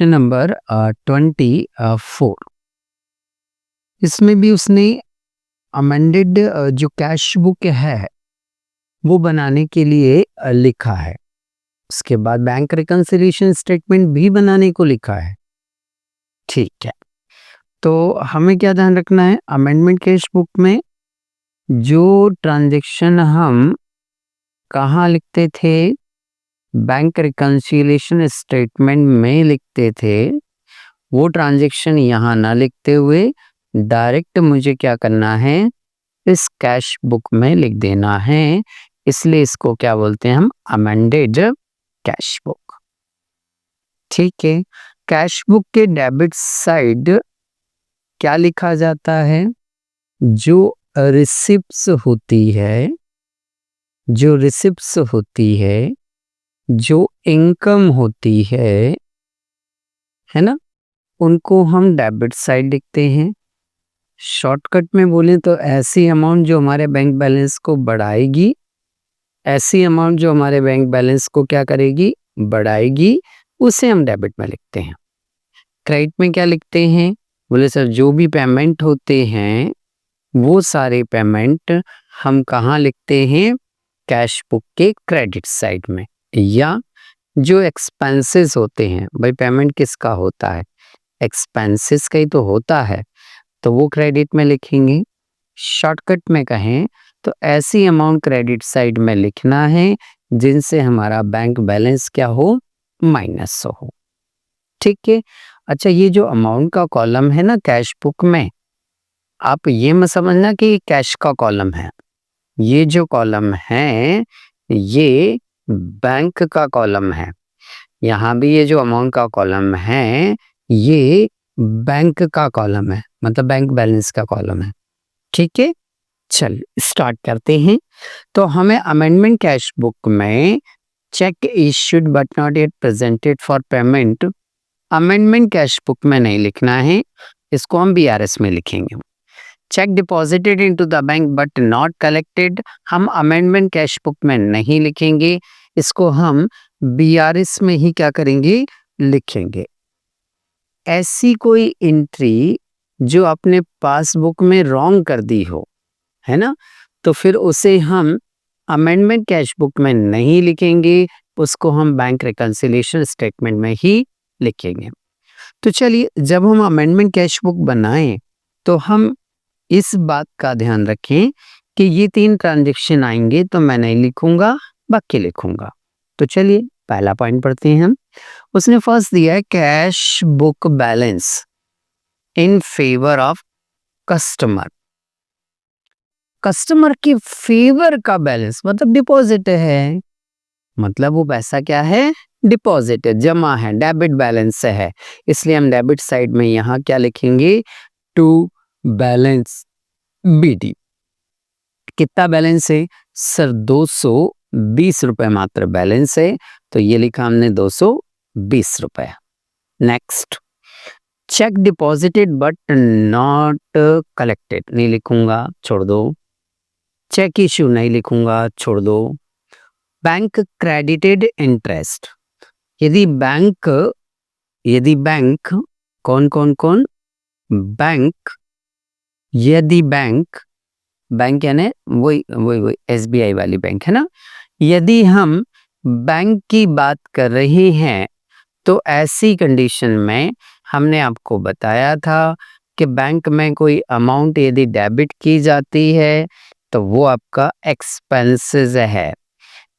Transaction number 24। इसमें भी उसने अमेंडेड जो कैश बुक है वो बनाने के लिए लिखा है। उसके बाद बैंक रिकंसिलिएशन स्टेटमेंट भी बनाने को लिखा है। ठीक है, तो हमें क्या ध्यान रखना है, अमेंडमेंट कैश बुक में जो ट्रांजैक्शन हम कहाँ लिखते थे, बैंक रिकंसिलिएशन स्टेटमेंट में लिखते थे, वो ट्रांजैक्शन यहाँ ना लिखते हुए डायरेक्ट मुझे क्या करना है, इस कैश बुक में लिख देना है। इसलिए इसको क्या बोलते हैं हम, अमेंडेड कैश बुक। ठीक है, कैश बुक के डेबिट साइड क्या लिखा जाता है, जो रिसिप्ट्स होती है, जो रिसिप्ट्स होती है, जो इनकम होती है ना, उनको हम डेबिट साइड लिखते हैं। शॉर्टकट में बोलें तो ऐसी अमाउंट जो हमारे बैंक बैलेंस को बढ़ाएगी, ऐसी अमाउंट जो हमारे बैंक बैलेंस को क्या करेगी, बढ़ाएगी, उसे हम डेबिट में लिखते हैं। क्रेडिट में क्या लिखते हैं, बोले सर जो भी पेमेंट होते हैं वो सारे पेमेंट हम कहाँ लिखते हैं, कैश बुक के क्रेडिट साइड में। या जो एक्सपेंसेस होते हैं, भाई पेमेंट किसका होता है, एक्सपेंसेस का ही तो होता है, तो वो क्रेडिट में लिखेंगे। शॉर्टकट में कहें तो ऐसी अमाउंट क्रेडिट साइड में लिखना है जिनसे हमारा बैंक बैलेंस क्या हो, माइनस हो। ठीक है, अच्छा ये जो अमाउंट का कॉलम है ना कैश बुक में, आप ये मत समझना कि कैश का कॉलम है, ये जो कॉलम है ये बैंक का कॉलम है। यहाँ भी ये जो अमाउंट का कॉलम है ये बैंक का कॉलम है, मतलब बैंक बैलेंस का कॉलम है। ठीक है, चल स्टार्ट करते हैं। तो हमें अमेंडमेंट कैश बुक में check issued but not yet presented for payment, amendment cash book में नहीं लिखना है, इसको हम बीआरएस में लिखेंगे। Check deposited into the bank but not collected, हम अमेंडमेंट कैश बुक में नहीं लिखेंगे, इसको हम बीआरएस में ही क्या करेंगे, लिखेंगे। ऐसी कोई एंट्री जो अपने पासबुक में रॉन्ग कर दी हो, है ना, तो फिर उसे हम अमेंडमेंट कैश बुक में नहीं लिखेंगे, उसको हम बैंक रिकंसिलिएशन स्टेटमेंट में ही लिखेंगे। तो चलिए, जब हम अमेंडमेंट कैश बुक बनाएं तो हम इस बात का ध्यान रखें कि ये 3 ट्रांजैक्शन आएंगे तो मैं नहीं लिखूंगा, बाकी लिखूंगा। तो चलिए पहला पॉइंट पढ़ते हैं हम। उसने फर्स्ट दिया है cash book balance in favour of customer. Customer के फेवर का बैलेंस मतलब डिपॉजिट है, मतलब वो पैसा क्या है, डिपॉजिट है, जमा है, डेबिट बैलेंस है, इसलिए हम डेबिट साइड में यहाँ क्या लिखेंगे, टू बैलेंस बीडी। कितना बैलेंस है सर, 220 रुपए मात्र बैलेंस है, तो ये लिखा हमने 220 रुपए। Next, check deposited but not collected, नहीं लिखूंगा, छोड़ दो। चेक इश्यू नहीं लिखूंगा, छोड़ दो। बैंक क्रेडिटेड इंटरेस्ट, यदि बैंक कौन कौन कौन, बैंक, यदि बैंक यानी वही एसबीआई वाली बैंक है ना, यदि हम बैंक की बात कर रहे हैं तो ऐसी कंडीशन में हमने आपको बताया था कि बैंक में कोई अमाउंट यदि डेबिट की जाती है तो वो आपका एक्सपेंसेस है,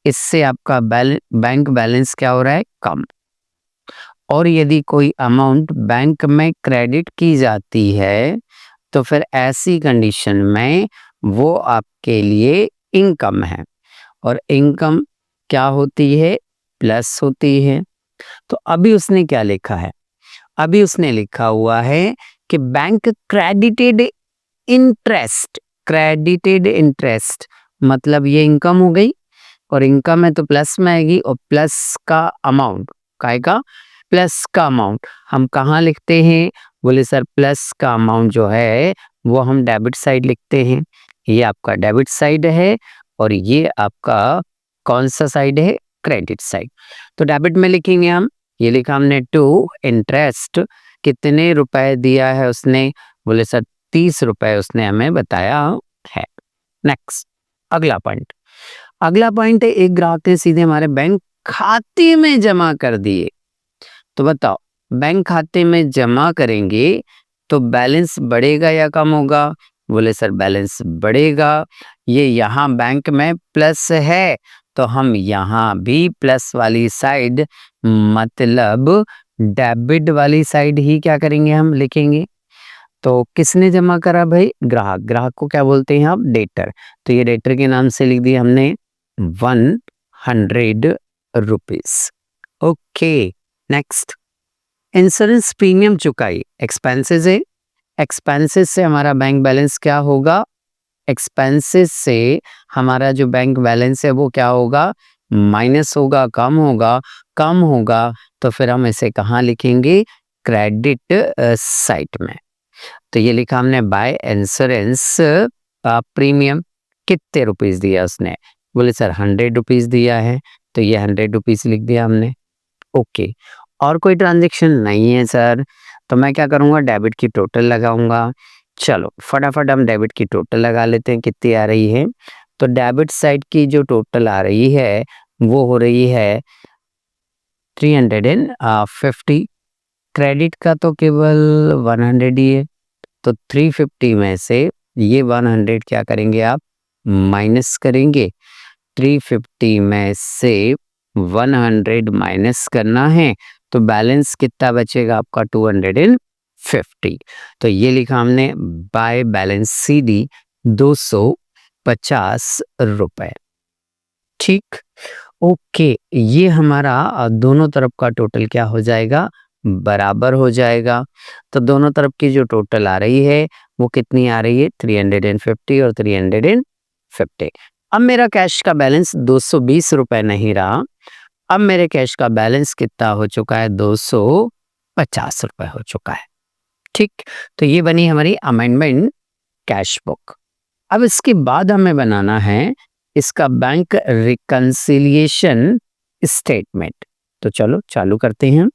इससे आपका बैंक बैलेंस क्या हो रहा है, कम। और यदि कोई अमाउंट बैंक में क्रेडिट की जाती है तो फिर ऐसी कंडीशन में वो आपके लिए इनकम है, और इनकम क्या होती है, प्लस होती है। तो अभी उसने क्या लिखा है, अभी उसने लिखा हुआ है कि bank credited interest, credited interest मतलब ये इनकम हो गई, और इनकम है तो प्लस में आएगी, और प्लस का अमाउंट का प्लस का अमाउंट हम कहाँ लिखते हैं, बोले सर प्लस का अमाउंट जो है वो हम डेबिट साइड लिखते हैं। ये आपका डेबिट साइड है और ये आपका कौन सा साइड है, क्रेडिट साइड। तो डेबिट में लिखेंगे हम ये लिखा हमने टू इंटरेस्ट, कितने रुपए दिया है उसने, बोले सर 30 रुपए उसने हमें बताया है। नेक्स्ट अगला पॉइंट, अगला पॉइंट है एक ग्राहक ने सीधे हमारे बैंक खाते में जमा कर दिए। तो बताओ बैंक खाते में जमा करेंगे तो बैलेंस बढ़ेगा या कम होगा, बोले सर बैलेंस बढ़ेगा। ये यहाँ बैंक में प्लस है तो हम यहाँ भी प्लस वाली साइड मतलब डेबिट वाली साइड ही क्या करेंगे, हम लिखेंगे। तो किसने जमा करा भाई, ग्राहक, ग्राहक को क्या बोलते हैं आप, डेटर। तो ये डेटर के नाम से लिख दिया हमने 100 rupees. Okay next, insurance premium चुकाई, एक्सपेंसेस है, एक्सपेंसेस से हमारा बैंक बैलेंस क्या होगा, एक्सपेंसेस से हमारा जो बैंक बैलेंस है वो क्या होगा, माइनस होगा, कम होगा, कम होगा। तो फिर हम इसे कहाँ लिखेंगे, क्रेडिट साइड में। तो ये लिखा हमने बाय इंश्योरेंस प्रीमियम, कितने रुपीस दिया उसने, बोले सर 100 रुपीस दिया है, तो ये 100 रुपीस लिख दिया हमने। ओके, और कोई ट्रांजेक्शन नहीं है सर, तो मैं क्या करूँगा, डेबिट की टोटल लगाऊंगा। चलो फटाफट हम डेबिट की टोटल लगा लेते हैं, कितनी आ रही है। तो डेबिट साइड की जो टोटल आ रही है वो हो रही है 350, क्रेडिट का तो केवल 100 ही है। तो 350 में से ये 100 क्या करेंगे आप, माइनस करेंगे। 350 में से 100 माइनस करना है तो बैलेंस कितना बचेगा आपका, 250। तो ये लिखा हमने बाय बैलेंस CD 250 रुपए। ठीक, ओके, ये हमारा दोनों तरफ का टोटल क्या हो जाएगा, बराबर हो जाएगा। तो दोनों तरफ की जो टोटल आ रही है वो कितनी आ रही है, 350 और 350। अब मेरा कैश का बैलेंस 220 रुपए नहीं रहा, अब मेरे कैश का बैलेंस कितना हो चुका है, 250 रुपए हो चुका है। ठीक, तो ये बनी हमारी अमेंडमेंट कैश बुक। अब इसके बाद हमें बनाना है इसका बैंक रिकंसिलिएशन स्टेटमेंट। तो चलो चालू करते हैं।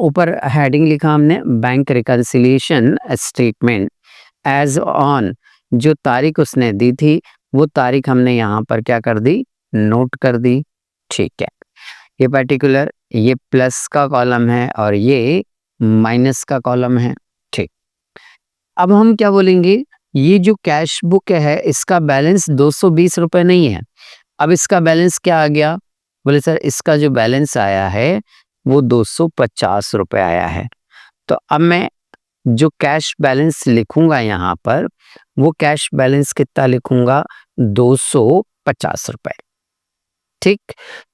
ऊपर हेडिंग लिखा हमने bank reconciliation statement as on, जो तारीख उसने दी थी वो तारीख हमने यहाँ पर क्या कर दी, नोट कर दी। ठीक है, ये पर्टिकुलर ये प्लस का कॉलम है और ये माइनस का कॉलम है। ठीक, अब हम क्या बोलेंगे, ये जो कैश बुक है इसका बैलेंस 220 रुपए नहीं है, अब इसका बैलेंस क्या आ गया, बोले सर इसका जो बैलेंस आया है वो 250 रुपए आया है। तो अब मैं जो कैश बैलेंस लिखूंगा यहाँ पर वो कैश बैलेंस कितना लिखूंगा, 250 रुपए। ठीक,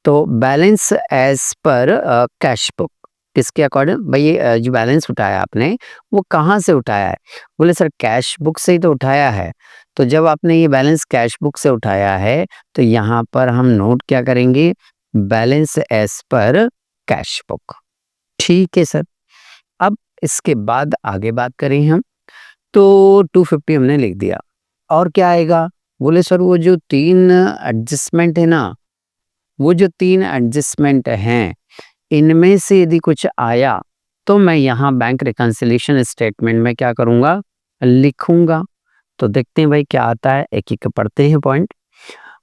तो balance as per cash book किसके अकॉर्डिंग, भाई ये जो बैलेंस उठाया आपने वो कहाँ से उठाया है, बोले सर कैश बुक से ही तो उठाया है। तो जब आपने ये बैलेंस कैश बुक से उठाया है तो यहाँ पर हम नोट क्या करेंगे, balance as per cash book. ठीक है सर, अब इसके बाद आगे बात करें हम, तो 250 हमने लिख दिया, और क्या आएगा, बोले सर वो जो 3 एडजस्टमेंट है ना, वो जो 3 एडजस्टमेंट हैं इनमें से यदि कुछ आया तो मैं यहाँ बैंक रिकंसिलिएशन स्टेटमेंट में क्या करूँगा, लिखूंगा। तो देखते हैं भाई क्या आता है, एक एक पढ़ते हैं पॉइंट।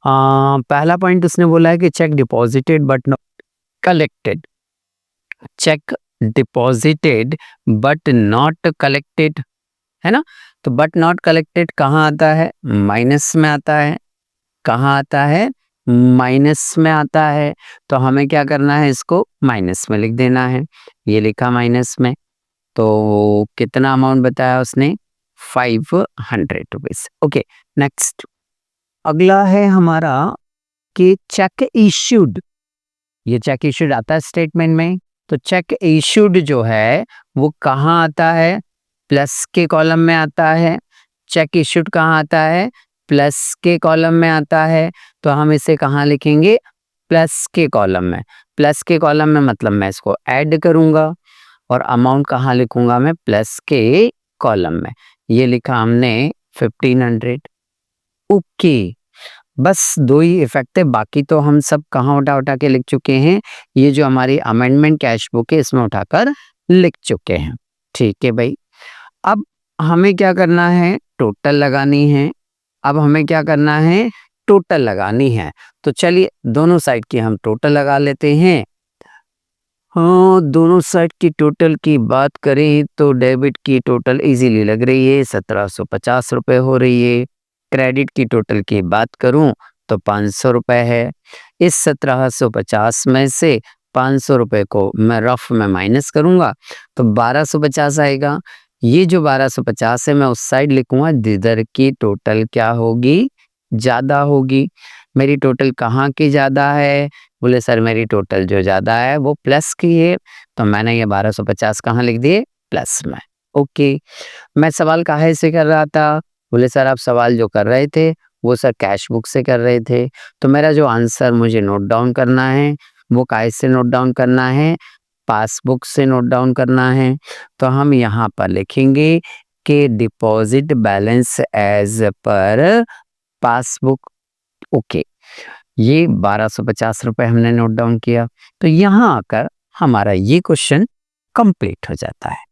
पहला पॉइंट उसने बोला है कि check deposited but not collected, check deposited but not collected, है ना। तो बट नॉट कलेक्टेड कहाँ आता है, माइनस में आता है, कहाँ आता है, माइनस में आता है। तो हमें क्या करना है, इसको माइनस में लिख देना है, ये लिखा माइनस में। तो कितना अमाउंट बताया उसने, 500 रुपीज। ओके नेक्स्ट, अगला है हमारा कि चेक इश्यूड, ये चेक इश्यूड आता है स्टेटमेंट में। तो चेक इश्यूड जो है वो कहाँ आता है, प्लस के कॉलम में आता है। चेक इश्यूड कहाँ आता है, प्लस के कॉलम में आता है। तो हम इसे कहाँ लिखेंगे, प्लस के कॉलम में। प्लस के कॉलम में मतलब मैं इसको ऐड करूंगा, और अमाउंट कहाँ लिखूंगा मैं, प्लस के कॉलम में। ये लिखा हमने 1500। ओके, बस दो ही इफेक्ट है, बाकी तो हम सब कहाँ उठा उठा के लिख चुके हैं, ये जो हमारी अमेंडमेंट कैश बुक है इसमें उठाकर लिख चुके हैं। ठीक है भाई, अब हमें क्या करना है, टोटल लगानी है। अब हमें क्या करना है, टोटल लगानी है। तो चलिए दोनों साइड की हम टोटल लगा लेते हैं। हाँ, दोनों साइड की टोटल की बात करें तो डेबिट की टोटल इजीली लग रही है, 1750 रुपये हो रही है। क्रेडिट की टोटल की बात करूं तो 500 रुपये है। इस 1750 में से 500 रुपये को मैं रफ में माइनस करूंगा तो 1250 आएगा। ये जो 1250 है मैं उस साइड लिखूंगा जिधर की टोटल क्या होगी, ज़्यादा होगी। मेरी टोटल कहाँ की ज़्यादा है, बोले सर मेरी टोटल जो ज़्यादा है वो प्लस की है, तो मैंने ये 1250 कहाँ लिख दिए, प्लस में। ओके, मैं सवाल काहे से कर रहा था, बोले सर आप सवाल जो कर रहे थे वो सर कैश बुक से कर रहे थे, तो मेरा जो आंसर मुझे नोट डाउन करना है वो काहे से नोट डाउन करना है, पासबुक से नोट डाउन करना है। तो हम यहाँ पर लिखेंगे कि deposit balance as per passbook. Okay, ये 1250 रुपये हमने नोट डाउन किया, तो यहाँ आकर हमारा ये क्वेश्चन कंप्लीट हो जाता है।